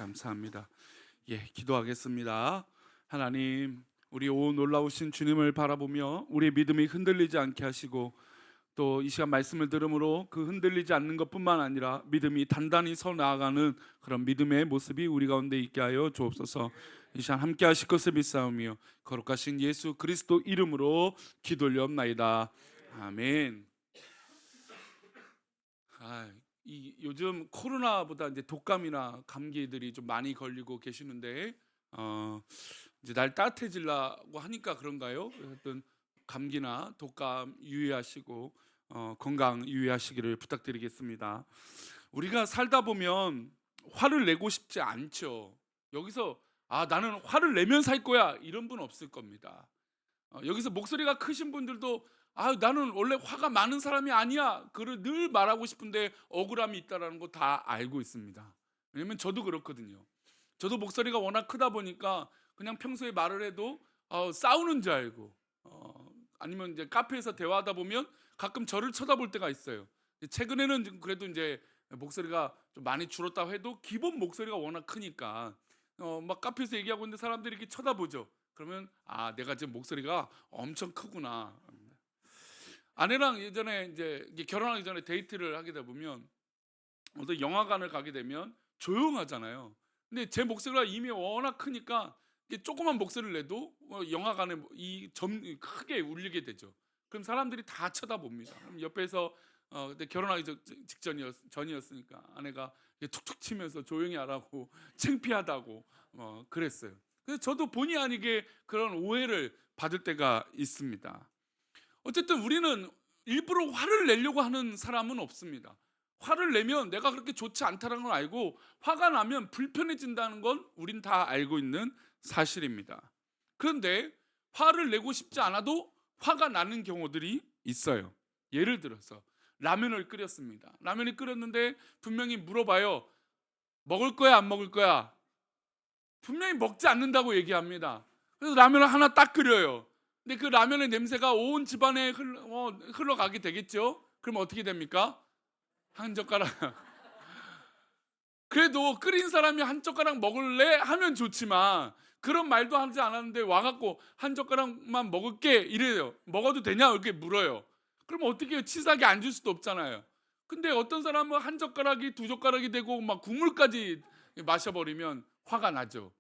감사합니다. 기도하겠습니다. 하나님, 우리 오 놀라우신 주님을 바라보며 우리의 믿음이 흔들리지 않게 하시고, 또 이 시간 말씀을 들음으로 그 흔들리지 않는 것뿐만 아니라 믿음이 단단히 서 나아가는 그런 믿음의 모습이 우리 가운데 있게 하여 주옵소서. 이 시간 함께 하실 것을 믿사오며 거룩하신 예수 그리스도 이름으로 기도 올리옵나이다. 아멘. 요즘 코로나보다 이제 독감이나 감기들이 좀 많이 걸리고 계시는데, 이제 날 따뜻해지려고 하니까 그런가요? 어떤 감기나 독감 유의하시고 건강 유의하시기를 부탁드리겠습니다. 우리가 살다 보면 화를 내고 싶지 않죠. 여기서 나는 화를 내면 살 거야 이런 분 없을 겁니다. 여기서 목소리가 크신 분들도 나는 원래 화가 많은 사람이 아니야 그를 늘 말하고 싶은데 억울함이 있다는 거 다 알고 있습니다. 왜냐면 저도 그렇거든요. 저도 목소리가 워낙 크다 보니까 그냥 평소에 말을 해도 싸우는 줄 알고, 아니면 이제 카페에서 대화하다 보면 가끔 저를 쳐다볼 때가 있어요. 최근에는 그래도 이제 목소리가 좀 많이 줄었다고 해도 기본 목소리가 워낙 크니까 막 카페에서 얘기하고 있는데 사람들이 이렇게 쳐다보죠. 그러면 내가 지금 목소리가 엄청 크구나. 아내랑 예전에 이제 결혼하기 전에 데이트를 하게 되다 보면 어떤 영화관을 가게 되면 조용하잖아요. 근데 제 목소리가 이미 워낙 크니까 이게 조그만 목소리를 내도 영화관에 이 점 크게 울리게 되죠. 그럼 사람들이 다 쳐다봅니다. 그럼 옆에서 그때 결혼하기 전이었으니까 아내가 툭툭 치면서 조용히 하라고 창피하다고 그랬어요. 그래서 저도 본의 아니게 그런 오해를 받을 때가 있습니다. 어쨌든 우리는 일부러 화를 내려고 하는 사람은 없습니다. 화를 내면 내가 그렇게 좋지 않다는 걸 알고 화가 나면 불편해진다는 건 우린 다 알고 있는 사실입니다. 그런데 화를 내고 싶지 않아도 화가 나는 경우들이 있어요. 예를 들어서 라면을 끓였습니다. 라면을 끓였는데 분명히 물어봐요. 먹을 거야 안 먹을 거야? 분명히 먹지 않는다고 얘기합니다. 그래서 라면을 하나 딱 끓여요. 근데 그 라면의 냄새가 온 집안에 흘러가게 되겠죠. 그럼 어떻게 됩니까? 한 젓가락. 그래도 끓인 사람이 한 젓가락 먹을래 하면 좋지만 그런 말도 하지 않았는데 와갖고 한 젓가락만 먹을게 이래요. 먹어도 되냐 이렇게 물어요. 그럼 어떻게 해요? 치사하게 안 줄 수도 없잖아요. 근데 어떤 사람은 한 젓가락이 두 젓가락이 되고 막 국물까지 마셔버리면 화가 나죠.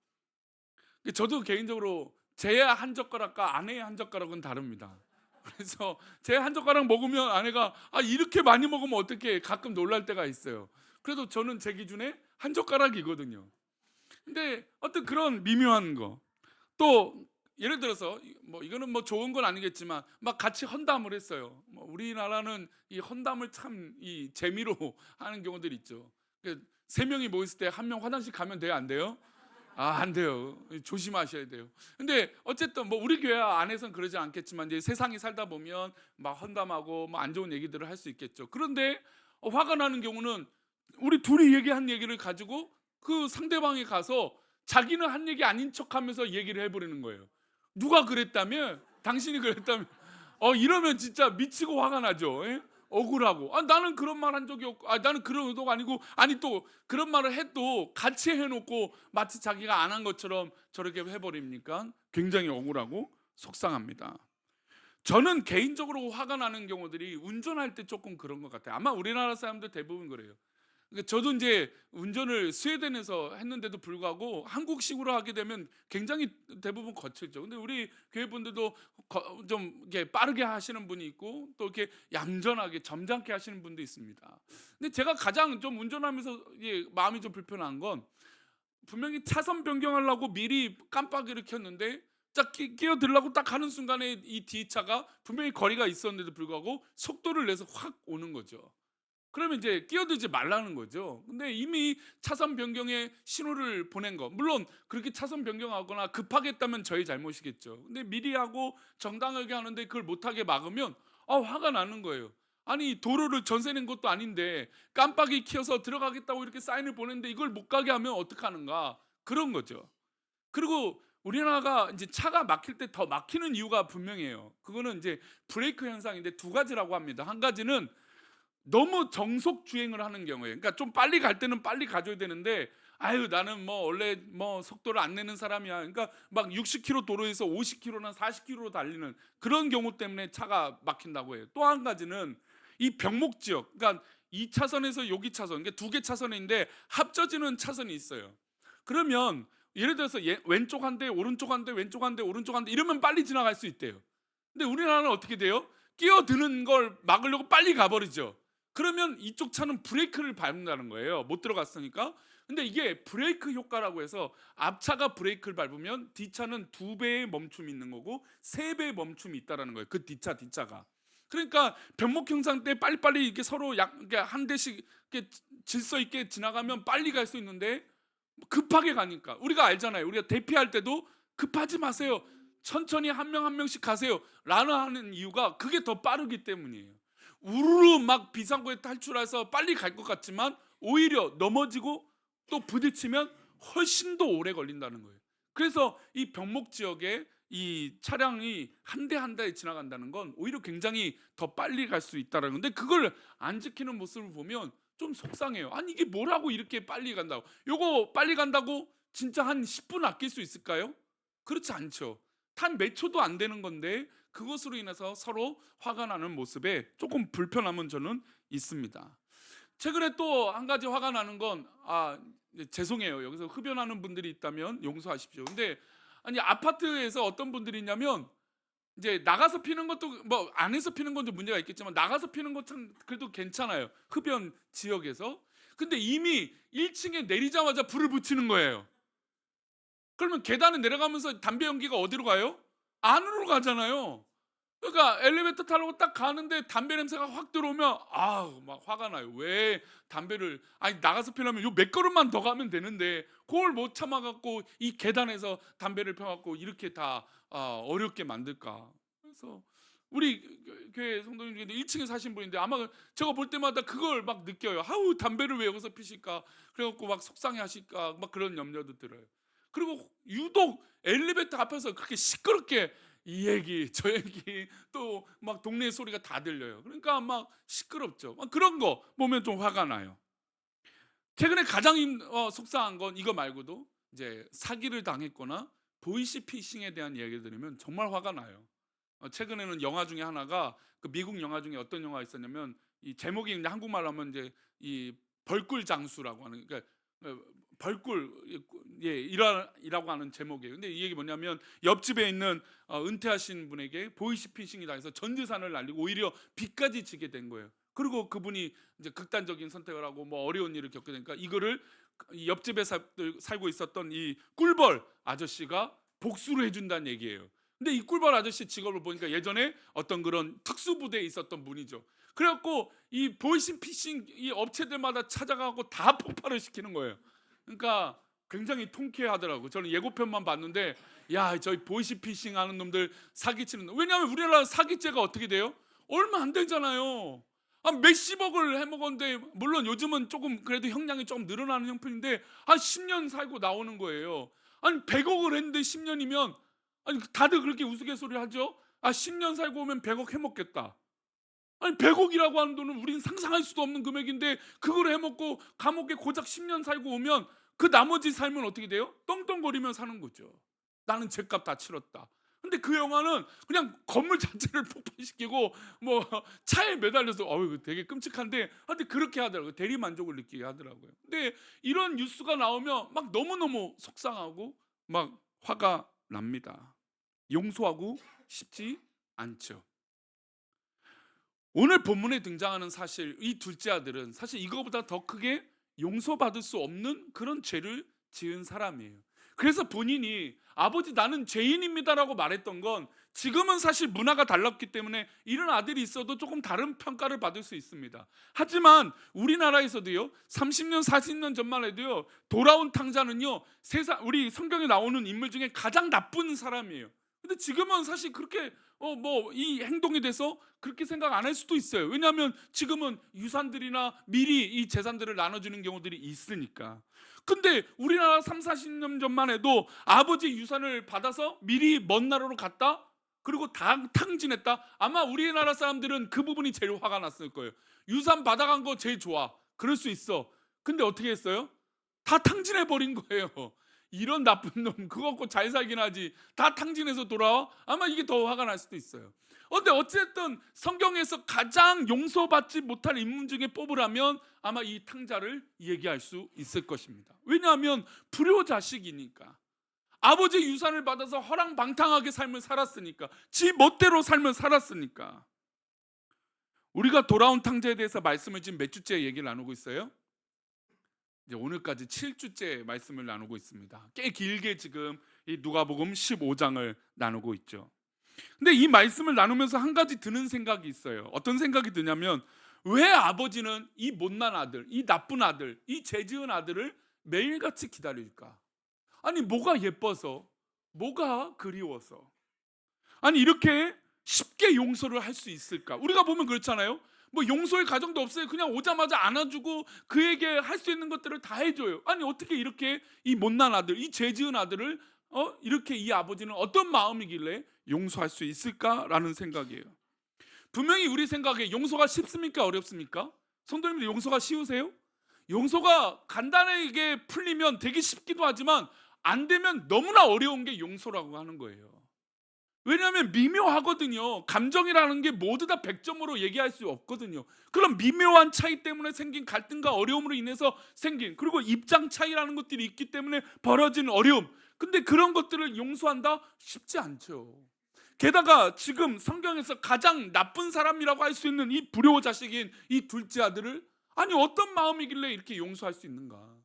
저도 개인적으로 제 한 젓가락과 아내의 한 젓가락은 다릅니다. 그래서 제 한 젓가락 먹으면 아내가 이렇게 많이 먹으면 어떻게 가끔 놀랄 때가 있어요. 그래도 저는 제 기준에 한 젓가락이거든요. 근데 어떤 그런 미묘한 거, 또 예를 들어서 뭐 이거는 뭐 좋은 건 아니겠지만 막 같이 헌담을 했어요. 뭐 우리나라는 이 헌담을 참 이 재미로 하는 경우들이 있죠. 세 명이 모였을 때 한 명 화장실 가면 돼요, 안 돼요? 안 돼요. 조심하셔야 돼요. 근데 어쨌든 뭐 우리 교회 안에서는 그러지 않겠지만 이제 세상에 살다 보면 막 헌담하고 뭐 안 좋은 얘기들을 할 수 있겠죠. 그런데 화가 나는 경우는 우리 둘이 얘기한 얘기를 가지고 그 상대방이 가서 자기는 한 얘기 아닌 척하면서 얘기를 해버리는 거예요. 누가 그랬다며? 당신이 그랬다며? 이러면 진짜 미치고 화가 나죠. 예? 억울하고 나는 그런 말 한 적이 없고 나는 그런 의도가 아니고 아니 또 그런 말을 해도 같이 해놓고 마치 자기가 안 한 것처럼 저렇게 해버립니까? 굉장히 억울하고 속상합니다. 저는 개인적으로 화가 나는 경우들이 운전할 때 조금 그런 것 같아요. 아마 우리나라 사람들 대부분 그래요. 그러니까 저도 이제 운전을 스웨덴에서 했는데도 불구하고 한국식으로 하게 되면 굉장히 대부분 거칠죠. 근데 우리 교회 분들도 좀 이렇게 빠르게 하시는 분이 있고 또 이렇게 얌전하게 점잖게 하시는 분도 있습니다. 근데 제가 가장 좀 운전하면서 마음이 좀 불편한 건 분명히 차선 변경하려고 미리 깜빡이를 켰는데 딱 끼어들려고 딱 하는 순간에 이 뒤차가 분명히 거리가 있었는데도 불구하고 속도를 내서 확 오는 거죠. 그러면 이제 끼어들지 말라는 거죠. 근데 이미 차선 변경에 신호를 보낸 거. 물론 그렇게 차선 변경하거나 급하게 했다면 저희 잘못이겠죠. 근데 미리 하고 정당하게 하는데 그걸 못하게 막으면 화가 나는 거예요. 아니 도로를 전세 낸 것도 아닌데 깜빡이 켜서 들어가겠다고 이렇게 사인을 보냈는데 이걸 못 가게 하면 어떡하는가 그런 거죠. 그리고 우리나라가 이제 차가 막힐 때 더 막히는 이유가 분명해요. 그거는 이제 브레이크 현상인데 두 가지라고 합니다. 한 가지는 너무 정속 주행을 하는 경우에, 그러니까 좀 빨리 갈 때는 빨리 가줘야 되는데 아유 나는 뭐 원래 뭐 속도를 안 내는 사람이야. 그러니까 막 60km 도로에서 50km나 40km로 달리는 그런 경우 때문에 차가 막힌다고 해요. 또 한 가지는 이 병목 지역, 그러니까 2차선에서 여기 차선, 그러니까 두 개 차선인데 합쳐지는 차선이 있어요. 그러면 예를 들어서 왼쪽 한 대, 오른쪽 한 대, 왼쪽 한 대, 오른쪽 한 대 이러면 빨리 지나갈 수 있대요. 근데 우리나라는 어떻게 돼요? 끼어드는 걸 막으려고 빨리 가버리죠. 그러면 이쪽 차는 브레이크를 밟는다는 거예요. 못 들어갔으니까. 근데 이게 브레이크 효과라고 해서 앞차가 브레이크를 밟으면 뒷차는 2배의 멈춤이 있는 거고 3배의 멈춤이 있다라는 거예요. 그 뒷차가. 그러니까 병목 형상 때 빨리빨리 이렇게 서로 이렇게 한 대씩 이렇게 질서 있게 지나가면 빨리 갈 수 있는데 급하게 가니까 우리가 알잖아요. 우리가 대피할 때도 급하지 마세요. 천천히 한 명 한 명씩 가세요. 라는 하는 이유가 그게 더 빠르기 때문이에요. 우르르 막 비상구에 탈출해서 빨리 갈 것 같지만 오히려 넘어지고 또 부딪히면 훨씬 더 오래 걸린다는 거예요. 그래서 이 병목 지역에 이 차량이 한 대 한 대 지나간다는 건 오히려 굉장히 더 빨리 갈 수 있다는 건데 그걸 안 지키는 모습을 보면 좀 속상해요. 아니 이게 뭐라고 이렇게 빨리 간다고. 요거 빨리 간다고 진짜 한 10분 아낄 수 있을까요? 그렇지 않죠. 단 몇 초도 안 되는 건데 그것으로 인해서 서로 화가 나는 모습에 조금 불편함은 저는 있습니다. 최근에 또 한 가지 화가 나는 건 죄송해요. 여기서 흡연하는 분들이 있다면 용서하십시오. 근데 아니 아파트에서 어떤 분들이 있냐면 이제 나가서 피는 것도 뭐 안에서 피는 건 좀 문제가 있겠지만 나가서 피는 것 참 그래도 괜찮아요. 흡연 지역에서. 근데 이미 1층에 내리자마자 불을 붙이는 거예요. 그러면 계단을 내려가면서 담배 연기가 어디로 가요? 안으로 가잖아요. 그러니까 엘리베이터 타려고 딱 가는데 담배 냄새가 확 들어오면 막 화가 나요. 왜 담배를 아니 나가서 피려면 요 몇 걸음만 더 가면 되는데 그걸 못 참아 갖고 이 계단에서 담배를 펴 갖고 이렇게 다 어렵게 만들까. 그래서 우리 교회 성도님 중에 1층에 사신 분인데 아마 제가 볼 때마다 그걸 막 느껴요. 아우 담배를 왜 여기서 피실까? 그래 갖고 막 속상해 하실까? 막 그런 염려도 들어요. 그리고 유독 엘리베이터 앞에서 그렇게 시끄럽게 이 얘기 저 얘기 또 막 동네 소리가 다 들려요. 그러니까 막 시끄럽죠. 막 그런 거 보면 좀 화가 나요. 최근에 가장 속상한 건 이거 말고도 이제 사기를 당했거나 보이시피싱에 대한 이야기를 들으면 정말 화가 나요. 최근에는 영화 중에 하나가 그 미국 영화 중에 어떤 영화가 있었냐면 이 제목이 이제 한국말로 하면 이제 이 벌꿀장수라고 하는 그러니까 벌꿀 이라고 하는 제목이에요. 근데 이 얘기 뭐냐면 옆집에 있는 은퇴하신 분에게 보이스피싱이 당해서 전 재산을 날리고 오히려 빚까지 지게 된 거예요. 그리고 그분이 이제 극단적인 선택을 하고 뭐 어려운 일을 겪게 되니까 이거를 이 옆집에 살고 있었던 이 꿀벌 아저씨가 복수를 해준다는 얘기예요. 근데 이 꿀벌 아저씨 직업을 보니까 예전에 어떤 그런 특수부대에 있었던 분이죠. 그래갖고 이 보이스피싱 이 업체들마다 찾아가고 다 폭발을 시키는 거예요. 그러니까 굉장히 통쾌하더라고. 저는 예고편만 봤는데 야, 저희 보이스피싱 하는 놈들 사기치는 놈. 왜냐하면 우리나라 사기죄가 어떻게 돼요? 얼마 안 되잖아요. 몇십억을 해먹었는데 물론 요즘은 조금 그래도 형량이 좀 늘어나는 형편인데 한 10년 살고 나오는 거예요. 아니 100억을 했는데 10년이면 아니 다들 그렇게 우스갯소리 하죠. 10년 살고 오면 100억 해먹겠다. 아니 100억이라고 하는 돈은 우린 상상할 수도 없는 금액인데 그걸 해먹고 감옥에 고작 10년 살고 오면 그 나머지 삶은 어떻게 돼요? 떵떵거리며 사는 거죠. 나는 죗값 다 치렀다. 근데 그 영화는 그냥 건물 자체를 폭파시키고 뭐 차에 매달려서 되게 끔찍한데 하여튼 그렇게 하더라고요. 대리 만족을 느끼게 하더라고요. 근데 이런 뉴스가 나오면 막 너무너무 속상하고 막 화가 납니다. 용서하고 싶지 않죠. 오늘 본문에 등장하는 사실 이 둘째 아들은 사실 이거보다 더 크게 용서받을 수 없는 그런 죄를 지은 사람이에요. 그래서 본인이 아버지 나는 죄인입니다라고 말했던 건 지금은 사실 문화가 달랐기 때문에 이런 아들이 있어도 조금 다른 평가를 받을 수 있습니다. 하지만 우리나라에서도요 30년 40년 전만 해도요 돌아온 탕자는요 세상 우리 성경에 나오는 인물 중에 가장 나쁜 사람이에요. 근데 지금은 사실 그렇게 뭐 이 행동에 대해서 그렇게 생각 안 할 수도 있어요. 왜냐하면 지금은 유산들이나 미리 이 재산들을 나눠주는 경우들이 있으니까. 근데 우리나라 3, 40년 전만 해도 아버지 유산을 받아서 미리 먼 나라로 갔다 그리고 탕진했다. 아마 우리나라 사람들은 그 부분이 제일 화가 났을 거예요. 유산 받아간 거 제일 좋아. 그럴 수 있어. 근데 어떻게 했어요? 다 탕진해 버린 거예요. 이런 나쁜 놈 그거 갖고 잘 살긴 하지 다 탕진해서 돌아와? 아마 이게 더 화가 날 수도 있어요. 근데 어쨌든 성경에서 가장 용서받지 못할 인물 중에 뽑으라면 아마 이 탕자를 얘기할 수 있을 것입니다. 왜냐하면 불효자식이니까. 아버지의 유산을 받아서 허랑방탕하게 삶을 살았으니까, 지 멋대로 삶을 살았으니까. 우리가 돌아온 탕자에 대해서 말씀을 지금 몇 주째 얘기를 나누고 있어요? 이제 오늘까지 7주째 말씀을 나누고 있습니다. 꽤 길게 지금 이 누가복음 15장을 나누고 있죠. 근데 이 말씀을 나누면서 한 가지 드는 생각이 있어요. 어떤 생각이 드냐면, 왜 아버지는 이 못난 아들, 이 나쁜 아들, 이 죄지은 아들을 매일같이 기다릴까? 아니 뭐가 예뻐서, 뭐가 그리워서, 아니 이렇게 쉽게 용서를 할 수 있을까? 우리가 보면 그렇잖아요. 뭐 용서의 과정도 없어요. 그냥 오자마자 안아주고 그에게 할 수 있는 것들을 다 해줘요. 아니 어떻게 이렇게 이 못난 아들, 이 죄지은 아들을 이렇게 이 아버지는 어떤 마음이길래 용서할 수 있을까라는 생각이에요. 분명히 우리 생각에 용서가 쉽습니까? 어렵습니까? 성도님들 용서가 쉬우세요? 용서가 간단하게 풀리면 되게 쉽기도 하지만 안 되면 너무나 어려운 게 용서라고 하는 거예요. 왜냐하면 미묘하거든요. 감정이라는 게 모두 다 100점으로 얘기할 수 없거든요. 그런 미묘한 차이 때문에 생긴 갈등과 어려움으로 인해서 생긴, 그리고 입장 차이라는 것들이 있기 때문에 벌어진 어려움, 근데 그런 것들을 용서한다? 쉽지 않죠. 게다가 지금 성경에서 가장 나쁜 사람이라고 할 수 있는 이 불효 자식인 이 둘째 아들을 아니 어떤 마음이길래 이렇게 용서할 수 있는가?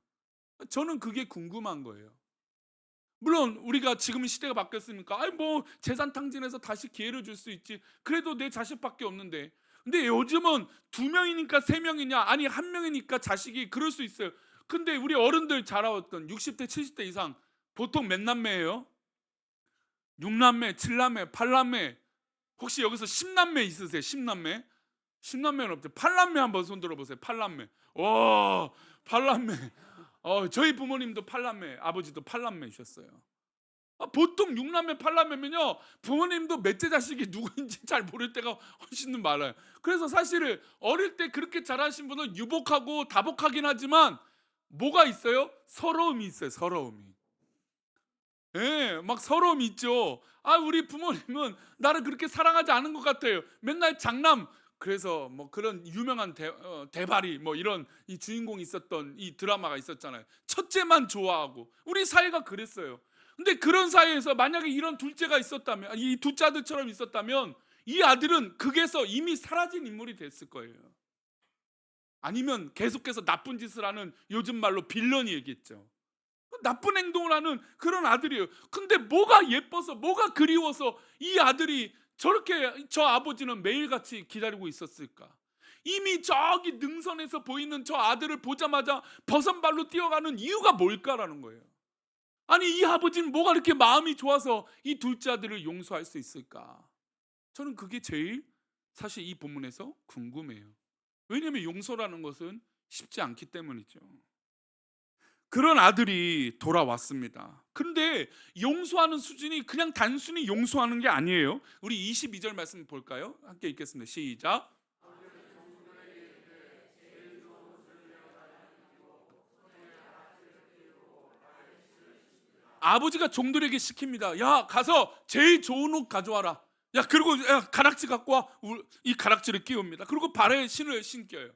저는 그게 궁금한 거예요. 물론 우리가 지금 시대가 바뀌었으니까 아니 뭐 재산 탕진해서 다시 기회를 줄 수 있지, 그래도 내 자식밖에 없는데. 근데 요즘은 2명이니까 3명이냐, 아니 1명이니까 자식이 그럴 수 있어요. 근데 우리 어른들 자라왔던 60대 70대 이상 보통 몇 남매예요? 6남매 7남매 8남매. 혹시 여기서 10남매 있으세요? 10남매? 10남매는 없죠. 8남매 한번 손 들어보세요. 8남매. 와 8남매. 저희 부모님도 8남매, 아버지도 8남매셨어요. 보통 6남매 8남매면요 부모님도 몇째 자식이 누구인지 잘 모를 때가 훨씬 많아요. 그래서 사실 어릴 때 그렇게 자라신 분은 유복하고 다복하긴 하지만 뭐가 있어요? 서러움이 있어요. 서러움이. 예, 막 서러움이 있죠. 우리 부모님은 나를 그렇게 사랑하지 않은 것 같아요. 맨날 장남. 그래서 뭐 그런 유명한 대발이 뭐 이런 이 주인공이 있었던 이 드라마가 있었잖아요. 첫째만 좋아하고 우리 사회가 그랬어요. 근데 그런 사회에서 만약에 이런 둘째가 있었다면, 이 둘째 아들처럼 있었다면 이 아들은 극에서 이미 사라진 인물이 됐을 거예요. 아니면 계속해서 나쁜 짓을 하는, 요즘 말로 빌런이 얘기했죠. 나쁜 행동을 하는 그런 아들이에요. 근데 뭐가 예뻐서, 뭐가 그리워서 이 아들이 저렇게 저 아버지는 매일같이 기다리고 있었을까? 이미 저기 능선에서 보이는 저 아들을 보자마자 버선발로 뛰어가는 이유가 뭘까라는 거예요. 아니 이 아버지는 뭐가 이렇게 마음이 좋아서 이 둘째 아들을 용서할 수 있을까? 저는 그게 제일 사실 이 본문에서 궁금해요. 왜냐하면 용서라는 것은 쉽지 않기 때문이죠. 그런 아들이 돌아왔습니다. 그런데 용서하는 수준이 그냥 단순히 용서하는 게 아니에요. 우리 22절 말씀 볼까요? 함께 읽겠습니다. 시작. 아버지가 종들에게 시킵니다. 야 가서 제일 좋은 옷 가져와라. 야 그리고 야, 가락지 갖고 와. 이 가락지를 끼웁니다. 그리고 발에 신을 신겨요.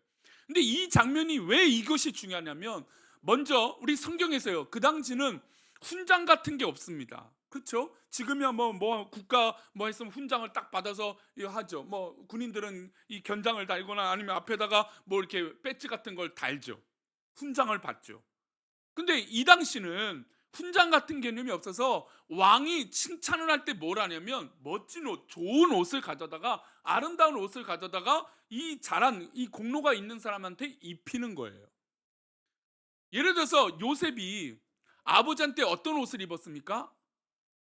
근데 이 장면이 왜 이것이 중요하냐면, 먼저 우리 성경에서요 그 당시는 훈장 같은 게 없습니다. 그렇죠? 지금이야 뭐 국가 뭐 했으면 훈장을 딱 받아서 이거 하죠. 뭐 군인들은 이 견장을 달거나 아니면 앞에다가 뭐 이렇게 배지 같은 걸 달죠. 훈장을 받죠. 근데 이 당시는 훈장 같은 개념이 없어서 왕이 칭찬을 할 때 뭘 하냐면 멋진 옷, 좋은 옷을 가져다가, 아름다운 옷을 가져다가 이 잘한 이 공로가 있는 사람한테 입히는 거예요. 예를 들어서 요셉이 아버지한테 어떤 옷을 입었습니까?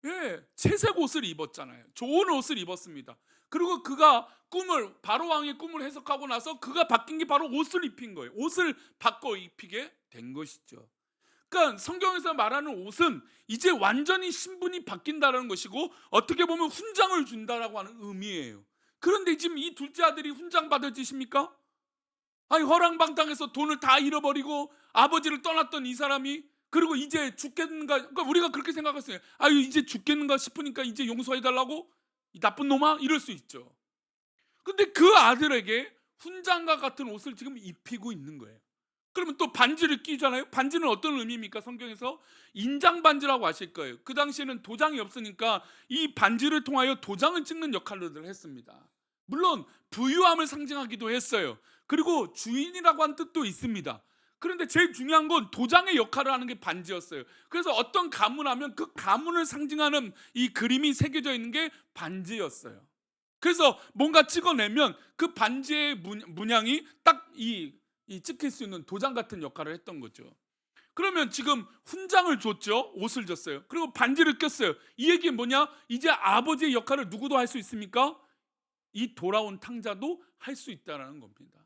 예, 채색 옷을 입었잖아요. 좋은 옷을 입었습니다. 그리고 그가 바로 왕의 꿈을 해석하고 나서 그가 바뀐 게 바로 옷을 입힌 거예요. 옷을 바꿔 입히게 된 것이죠. 그러니까 성경에서 말하는 옷은 이제 완전히 신분이 바뀐다는 것이고, 어떻게 보면 훈장을 준다라고 하는 의미예요. 그런데 지금 이 둘째 아들이 훈장 받을 짓입니까? 아니 허랑방탕해서 돈을 다 잃어버리고 아버지를 떠났던 이 사람이 그리고 이제 죽겠는가, 그러니까 우리가 그렇게 생각했어요. 아유 이제 죽겠는가 싶으니까 이제 용서해달라고, 이 나쁜 놈아, 이럴 수 있죠. 근데 그 아들에게 훈장과 같은 옷을 지금 입히고 있는 거예요. 그러면 또 반지를 끼잖아요. 반지는 어떤 의미입니까? 성경에서 인장 반지라고 아실 거예요. 그 당시에는 도장이 없으니까 이 반지를 통하여 도장을 찍는 역할을 했습니다. 물론 부유함을 상징하기도 했어요. 그리고 주인이라고 한 뜻도 있습니다. 그런데 제일 중요한 건 도장의 역할을 하는 게 반지였어요. 그래서 어떤 가문하면 그 가문을 상징하는 이 그림이 새겨져 있는 게 반지였어요. 그래서 뭔가 찍어내면 그 반지의 문양이 딱 이 찍힐 수 있는 도장 같은 역할을 했던 거죠. 그러면 지금 훈장을 줬죠. 옷을 줬어요. 그리고 반지를 꼈어요. 이 얘기는 뭐냐? 이제 아버지의 역할을 누구도 할 수 있습니까? 이 돌아온 탕자도 할 수 있다는 겁니다.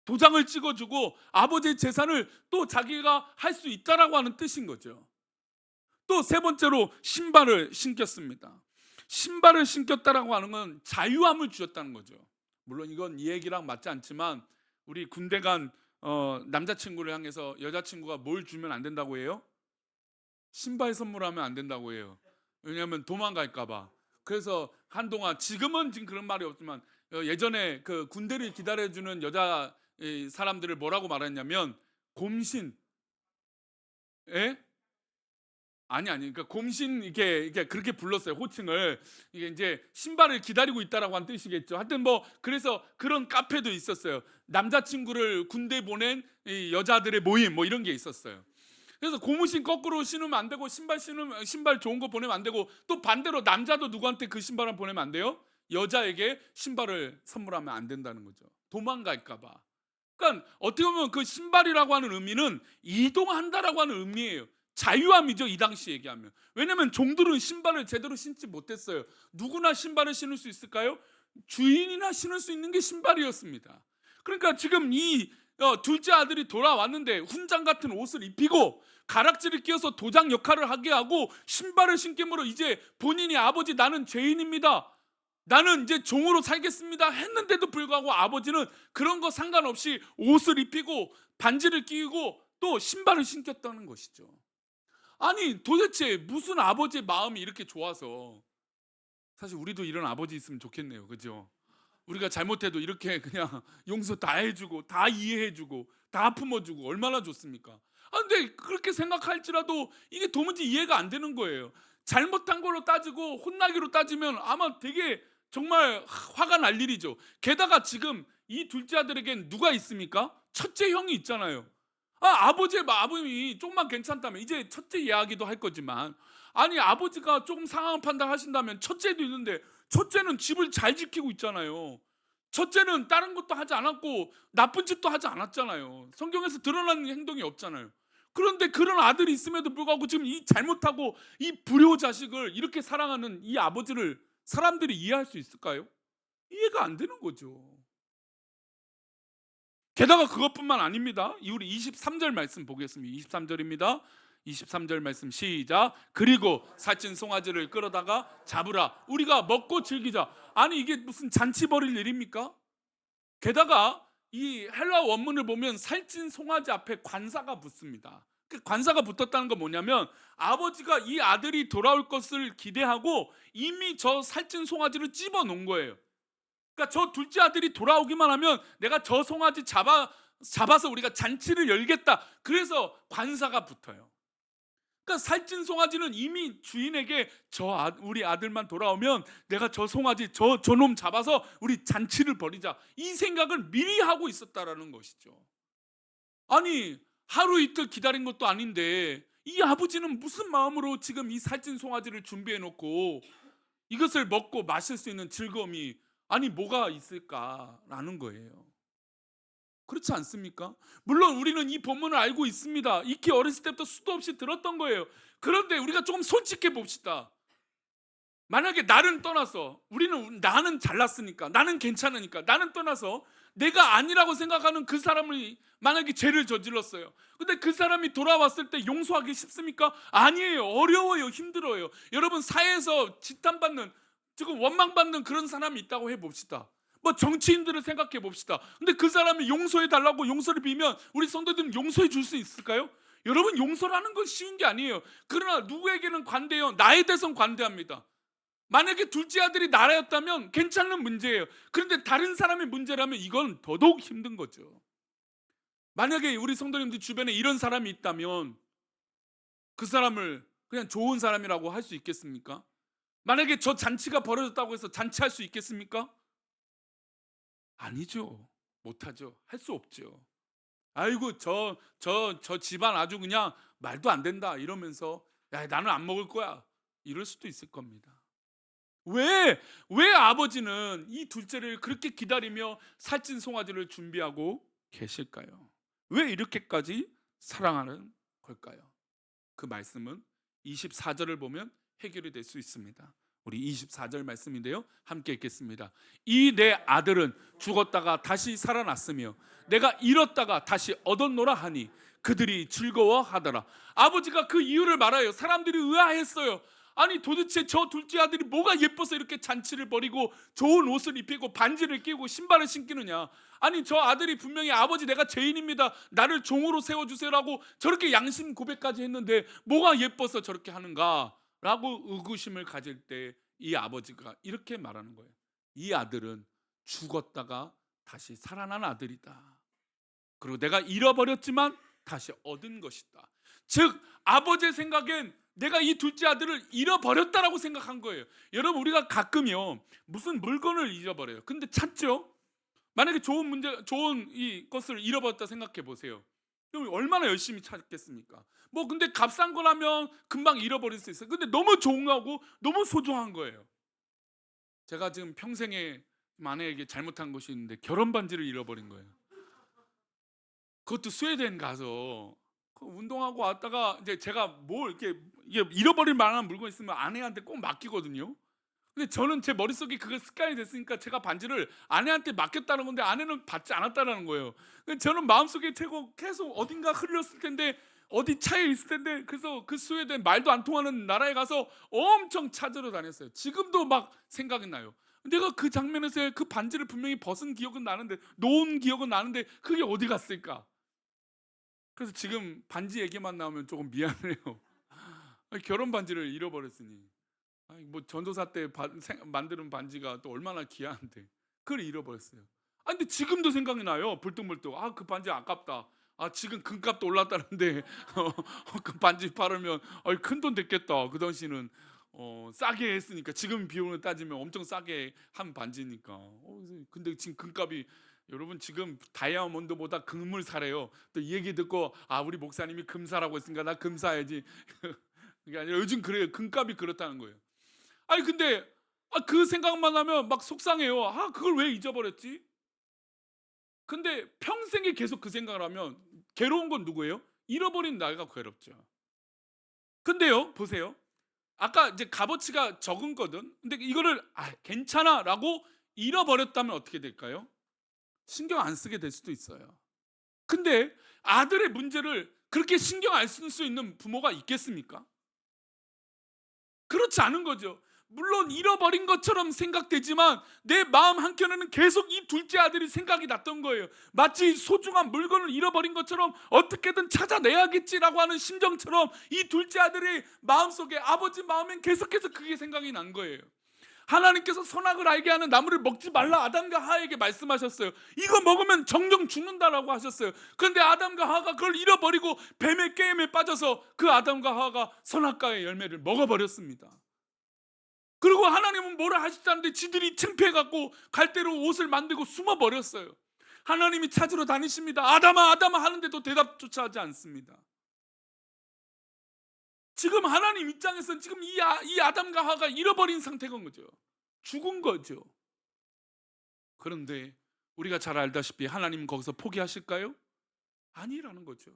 도장을 찍어주고 아버지의 재산을 또 자기가 할 수 있다라고 하는 뜻인 거죠. 또 세 번째로 신발을 신겼습니다. 신발을 신겼다라고 하는 건 자유함을 주었다는 거죠. 물론 이건 이 얘기랑 맞지 않지만 우리 군대 간 남자친구를 향해서 여자친구가 뭘 주면 안 된다고 해요? 신발 선물하면 안 된다고 해요. 왜냐하면 도망갈까 봐. 그래서 한동안, 지금은 지금 그런 말이 없지만 예전에 그 군대를 기다려주는 여자 사람들을 뭐라고 말했냐면 곰신. 예? 그러니까 곰신, 이게 그렇게 불렀어요. 호칭을. 이게 이제 신발을 기다리고 있다라고 한 뜻이겠죠. 하여튼 뭐 그래서 그런 카페도 있었어요. 남자친구를 군대 보낸 이 여자들의 모임 뭐 이런 게 있었어요. 그래서 고무신 거꾸로 신으면 안 되고, 신발 좋은 거 보내면 안 되고, 또 반대로 남자도 누구한테 그 신발을 보내면 안 돼요? 여자에게 신발을 선물하면 안 된다는 거죠. 도망갈까 봐. 그러니까 어떻게 보면 그 신발이라고 하는 의미는 이동한다라고 하는 의미예요. 자유함이죠, 이 당시 얘기하면. 왜냐면 종들은 신발을 제대로 신지 못했어요. 누구나 신발을 신을 수 있을까요? 주인이나 신을 수 있는 게 신발이었습니다. 그러니까 지금 이 둘째 아들이 돌아왔는데 훈장 같은 옷을 입히고 가락지를 끼워서 도장 역할을 하게 하고 신발을 신김으로 이제 본인이 아버지 나는 죄인입니다, 나는 이제 종으로 살겠습니다 했는데도 불구하고 아버지는 그런 거 상관없이 옷을 입히고 반지를 끼고 또 신발을 신겼다는 것이죠. 아니 도대체 무슨 아버지의 마음이 이렇게 좋아서. 사실 우리도 이런 아버지 있으면 좋겠네요, 그죠? 우리가 잘못해도 이렇게 그냥 용서 다 해주고 다 이해해주고 다 품어주고 얼마나 좋습니까? 근데 그렇게 생각할지라도 이게 도무지 이해가 안 되는 거예요. 잘못한 걸로 따지고 혼나기로 따지면 아마 되게 정말 화가 날 일이죠. 게다가 지금 이 둘째 아들에겐 누가 있습니까? 첫째 형이 있잖아요. 아버지의 마음이 조금만 괜찮다면, 이제 첫째 이야기도 할 거지만, 아니 아버지가 조금 상황 판단하신다면 첫째도 있는데, 첫째는 집을 잘 지키고 있잖아요. 첫째는 다른 것도 하지 않았고 나쁜 짓도 하지 않았잖아요. 성경에서 드러나는 행동이 없잖아요. 그런데 그런 아들이 있음에도 불구하고 지금 이 잘못하고 이 불효 자식을 이렇게 사랑하는 이 아버지를 사람들이 이해할 수 있을까요? 이해가 안 되는 거죠. 게다가 그것뿐만 아닙니다. 우리 23절 말씀 보겠습니다. 23절입니다. 23절 말씀 시작. 그리고 살찐 송아지를 끌어다가 잡으라, 우리가 먹고 즐기자. 아니 이게 무슨 잔치 벌일 일입니까? 게다가 이 헬라 원문을 보면 살찐 송아지 앞에 관사가 붙습니다. 그 관사가 붙었다는 건 뭐냐면 아버지가 이 아들이 돌아올 것을 기대하고 이미 저 살찐 송아지를 집어 놓은 거예요. 그러니까 저 둘째 아들이 돌아오기만 하면 내가 저 송아지 잡아서 우리가 잔치를 열겠다. 그래서 관사가 붙어요. 그러니까 살찐 송아지는 이미 주인에게 우리 아들만 돌아오면 내가 저 송아지 저놈 잡아서 우리 잔치를 벌이자, 이 생각을 미리 하고 있었다라는 것이죠. 아니 하루 이틀 기다린 것도 아닌데 이 아버지는 무슨 마음으로 지금 이 살찐 송아지를 준비해 놓고 이것을 먹고 마실 수 있는 즐거움이 뭐가 있을까라는 거예요. 그렇지 않습니까? 물론 우리는 이 본문을 알고 있습니다. 익히 어렸을 때부터 수도 없이 들었던 거예요. 그런데 우리가 조금 솔직해 봅시다. 만약에 나는 떠나서, 나는 잘났으니까, 나는 괜찮으니까, 나는 떠나서 내가 아니라고 생각하는 그 사람이 만약에 죄를 저질렀어요. 근데 그 사람이 돌아왔을 때 용서하기 쉽습니까? 아니에요. 어려워요. 힘들어요. 여러분 사회에서 지탄받는, 지금 원망받는 그런 사람이 있다고 해봅시다. 뭐 정치인들을 생각해 봅시다. 근데 그 사람이 용서해 달라고 용서를 빌면 우리 성도들은 용서해 줄 수 있을까요? 여러분, 용서라는 건 쉬운 게 아니에요. 그러나 누구에게는 관대해요. 나에 대해서는 관대합니다. 만약에 둘째 아들이 나라였다면 괜찮은 문제예요. 그런데 다른 사람의 문제라면 이건 더더욱 힘든 거죠. 만약에 우리 성도님들 주변에 이런 사람이 있다면 그 사람을 그냥 좋은 사람이라고 할 수 있겠습니까? 만약에 저 잔치가 벌어졌다고 해서 잔치할 수 있겠습니까? 아니죠. 못하죠. 할 수 없죠. 아이고, 저 집안 아주 그냥 말도 안 된다 이러면서 야, 나는 안 먹을 거야, 이럴 수도 있을 겁니다. 왜 아버지는 이 둘째를 그렇게 기다리며 살찐 송아지를 준비하고 계실까요? 왜 이렇게까지 사랑하는 걸까요? 그 말씀은 24절을 보면 해결이 될 수 있습니다. 우리 24절 말씀인데요, 함께 읽겠습니다. 이 내 아들은 죽었다가 다시 살아났으며 내가 잃었다가 다시 얻었노라 하니 그들이 즐거워하더라. 아버지가 그 이유를 말해요. 사람들이 의아했어요. 아니, 도대체 저 둘째 아들이 뭐가 예뻐서 이렇게 잔치를 벌이고 좋은 옷을 입히고 반지를 끼고 신발을 신기느냐. 아니, 저 아들이 분명히 아버지 내가 죄인입니다, 나를 종으로 세워주세요라고 저렇게 양심 고백까지 했는데 뭐가 예뻐서 저렇게 하는가 라고 의구심을 가질 때 이 아버지가 이렇게 말하는 거예요. 이 아들은 죽었다가 다시 살아난 아들이다. 그리고 내가 잃어버렸지만 다시 얻은 것이다. 즉 아버지의 생각엔 내가 이 둘째 아들을 잃어버렸다라고 생각한 거예요. 여러분, 우리가 가끔요 무슨 물건을 잃어버려요. 근데 찾죠. 만약에 좋은 이 것을 잃어버렸다 생각해 보세요. 그럼 얼마나 열심히 찾겠습니까? 뭐 근데 값싼 거라면 금방 잃어버릴 수 있어요. 근데 너무 좋은 거하고 너무 소중한 거예요. 제가 지금 평생에 만약에 잘못한 것이 있는데 결혼 반지를 잃어버린 거예요. 그것도 스웨덴 가서 운동하고 왔다가 이제 제가 뭘 이렇게 잃어버릴 만한 물건 있으면 아내한테 꼭 맡기거든요. 근데 저는 제 머릿속에 그게 습관이 됐으니까 제가 반지를 아내한테 맡겼다는 건데 아내는 받지 않았다는 거예요. 저는 마음속에 계속 어딘가 흘렸을 텐데, 어디 차에 있을 텐데, 그래서 그 스웨덴 말도 안 통하는 나라에 가서 엄청 찾으러 다녔어요. 지금도 막 생각이 나요. 내가 그 장면에서 그 반지를 분명히 벗은 기억은 나는데, 놓은 기억은 나는데 그게 어디 갔을까? 그래서 지금 반지 얘기만 나오면 조금 미안해요. 결혼 반지를 잃어버렸으니, 뭐 전도사 때 만드는 반지가 또 얼마나 귀한데 그걸 잃어버렸어요. 근데 지금도 생각이 나요. 불뚝불뚝. 그 반지 아깝다. 지금 금값도 올랐다는데 그 반지 팔으면 큰 돈 됐겠다. 그 당시는 싸게 했으니까, 지금 비용을 따지면 엄청 싸게 한 반지니까. 근데 지금 금값이, 여러분 지금 다이아몬드보다 금을 사래요. 또 이 얘기 듣고 우리 목사님이 금 사라고 했으니까 나 금 사야지. 그게 아니라 요즘 그래요. 금값이 그렇다는 거예요. 근데 그 생각만 하면 막 속상해요. 그걸 왜 잊어버렸지? 근데 평생에 계속 그 생각을 하면 괴로운 건 누구예요? 잃어버린 나가 괴롭죠. 근데요, 보세요. 아까 이제 값어치가 적은 거든. 근데 이거를 괜찮아라고 잃어버렸다면 어떻게 될까요? 신경 안 쓰게 될 수도 있어요. 근데 아들의 문제를 그렇게 신경 안 쓸 수 있는 부모가 있겠습니까? 그렇지 않은 거죠. 물론 잃어버린 것처럼 생각되지만 내 마음 한켠에는 계속 이 둘째 아들이 생각이 났던 거예요. 마치 소중한 물건을 잃어버린 것처럼 어떻게든 찾아내야겠지라고 하는 심정처럼 이 둘째 아들의 마음속에, 아버지 마음엔 계속해서 그게 생각이 난 거예요. 하나님께서 선악을 알게 하는 나무를 먹지 말라 아담과 하와에게 말씀하셨어요. 이거 먹으면 정령 죽는다라고 하셨어요. 그런데 아담과 하와가 그걸 잃어버리고 뱀의 게임에 빠져서 그 아담과 하와가 선악과의 열매를 먹어버렸습니다. 그리고 하나님은 뭐라 하시지 않는데 지들이 창피해갖고 갈대로 옷을 만들고 숨어버렸어요. 하나님이 찾으러 다니십니다. 아담아 아담아 하는데도 대답조차 하지 않습니다. 지금 하나님 입장에서는 지금 이 아담과 하와가 잃어버린 상태가 온 거죠. 죽은 거죠. 그런데 우리가 잘 알다시피 하나님은 거기서 포기하실까요? 아니라는 거죠.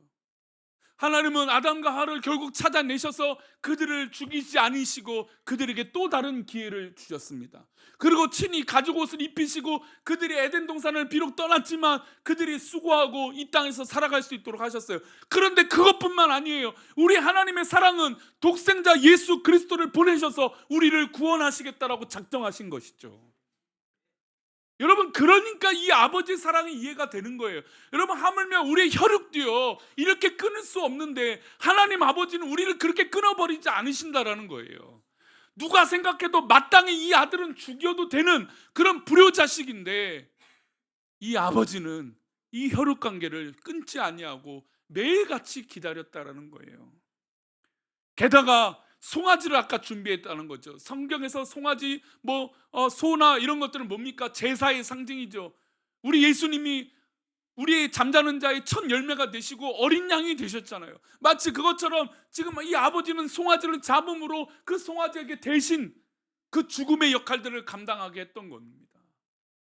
하나님은 아담과 하와를 결국 찾아내셔서 그들을 죽이지 않으시고 그들에게 또 다른 기회를 주셨습니다. 그리고 친히 가죽 옷을 입히시고 그들이 에덴 동산을 비록 떠났지만 그들이 수고하고 이 땅에서 살아갈 수 있도록 하셨어요. 그런데 그것뿐만 아니에요. 우리 하나님의 사랑은 독생자 예수 그리스도를 보내셔서 우리를 구원하시겠다라고 작정하신 것이죠. 여러분, 그러니까 이 아버지의 사랑이 이해가 되는 거예요. 여러분, 하물며 우리의 혈육도요 이렇게 끊을 수 없는데 하나님 아버지는 우리를 그렇게 끊어버리지 않으신다라는 거예요. 누가 생각해도 마땅히 이 아들은 죽여도 되는 그런 불효자식인데 이 아버지는 이 혈육관계를 끊지 아니하고 매일같이 기다렸다라는 거예요. 게다가 송아지를 아까 준비했다는 거죠. 성경에서 송아지, 소나 이런 것들은 뭡니까? 제사의 상징이죠. 우리 예수님이 우리의 잠자는 자의 첫 열매가 되시고 어린 양이 되셨잖아요. 마치 그것처럼 지금 이 아버지는 송아지를 잡음으로 그 송아지에게 대신 그 죽음의 역할들을 감당하게 했던 겁니다.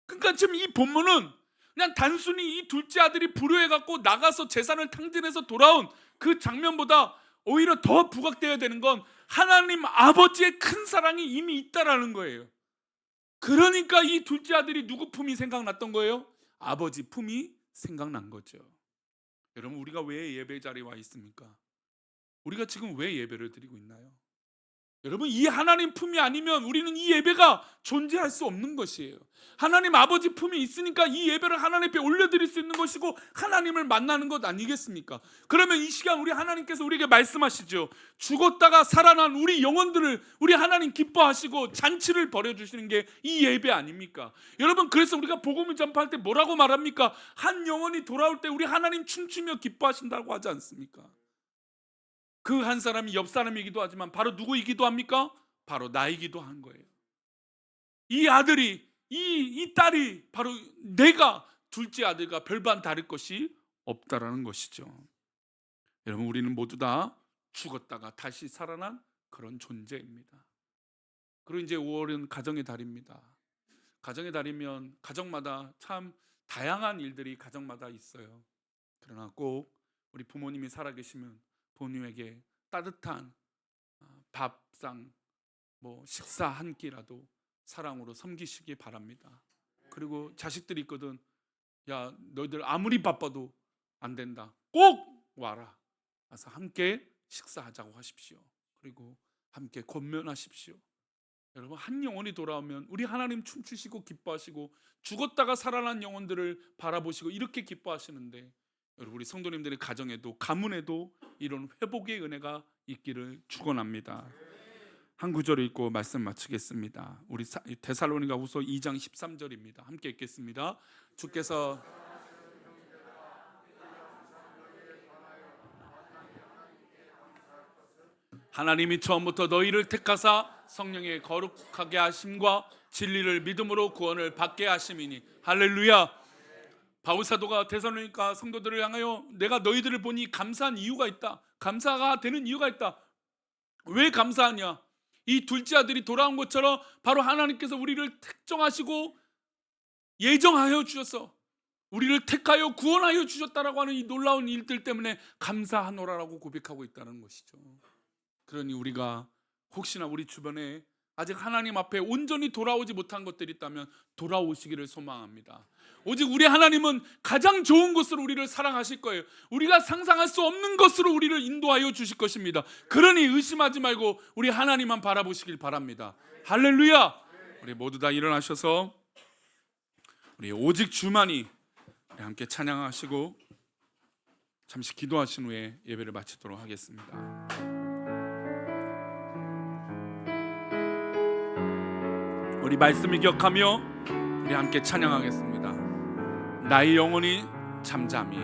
그러니까 지금 이 본문은 그냥 단순히 이 둘째 아들이 불효해갖고 나가서 재산을 탕진해서 돌아온 그 장면보다 오히려 더 부각되어야 되는 건 하나님 아버지의 큰 사랑이 이미 있다라는 거예요. 그러니까 이 둘째 아들이 누구 품이 생각났던 거예요? 아버지 품이 생각난 거죠. 여러분, 우리가 왜 예배 자리에 와 있습니까? 우리가 지금 왜 예배를 드리고 있나요? 여러분, 이 하나님 품이 아니면 우리는 이 예배가 존재할 수 없는 것이에요. 하나님 아버지 품이 있으니까 이 예배를 하나님 앞에 올려드릴 수 있는 것이고 하나님을 만나는 것 아니겠습니까? 그러면 이 시간 우리 하나님께서 우리에게 말씀하시죠. 죽었다가 살아난 우리 영혼들을 우리 하나님 기뻐하시고 잔치를 벌여주시는 게 이 예배 아닙니까? 여러분, 그래서 우리가 복음을 전파할 때 뭐라고 말합니까? 한 영혼이 돌아올 때 우리 하나님 춤추며 기뻐하신다고 하지 않습니까? 그 한 사람이 옆 사람이기도 하지만 바로 누구이기도 합니까? 바로 나이기도 한 거예요. 이 아들이 이 딸이 바로 내가 둘째 아들과 별반 다를 것이 없다라는 것이죠. 여러분, 우리는 모두 다 죽었다가 다시 살아난 그런 존재입니다. 그리고 이제 5월은 가정의 달입니다. 가정의 달이면 가정마다 참 다양한 일들이 가정마다 있어요. 그러나 꼭 우리 부모님이 살아계시면 부모님에게 따뜻한 밥상, 식사 한 끼라도 사랑으로 섬기시기 바랍니다. 그리고 자식들이 있거든, 야, 너희들 아무리 바빠도 안 된다, 꼭 와라. 와서 함께 식사하자고 하십시오. 그리고 함께 권면하십시오. 여러분, 한 영혼이 돌아오면 우리 하나님 춤추시고 기뻐하시고 죽었다가 살아난 영혼들을 바라보시고 이렇게 기뻐하시는데, 여러분, 우리 성도님들의 가정에도 가문에도 이런 회복의 은혜가 있기를 축원합니다. 한 구절 읽고 말씀 마치겠습니다. 우리 데살로니가후서 2장 13절입니다. 함께 읽겠습니다. 주께서 하나님이 처음부터 너희를 택하사 성령의 거룩하게 하심과 진리를 믿음으로 구원을 받게 하심이니. 할렐루야. 바울 사도가 데살로니가 성도들을 향하여 내가 너희들을 보니 감사한 이유가 있다. 감사가 되는 이유가 있다. 왜 감사하냐? 이 둘째 아들이 돌아온 것처럼 바로 하나님께서 우리를 택정하시고 예정하여 주셔서 우리를 택하여 구원하여 주셨다라고 하는 이 놀라운 일들 때문에 감사하노라라고 고백하고 있다는 것이죠. 그러니 우리가 혹시나 우리 주변에 아직 하나님 앞에 온전히 돌아오지 못한 것들이 있다면 돌아오시기를 소망합니다. 오직 우리 하나님은 가장 좋은 것으로 우리를 사랑하실 거예요. 우리가 상상할 수 없는 것으로 우리를 인도하여 주실 것입니다. 그러니 의심하지 말고 우리 하나님만 바라보시길 바랍니다. 할렐루야. 우리 모두 다 일어나셔서 우리 오직 주만이 우리 함께 찬양하시고 잠시 기도하신 후에 예배를 마치도록 하겠습니다. 우리 말씀을 기억하며 우리 함께 찬양하겠습니다. 나의 영혼이 잠잠히,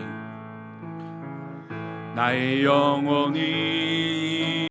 나의 영혼이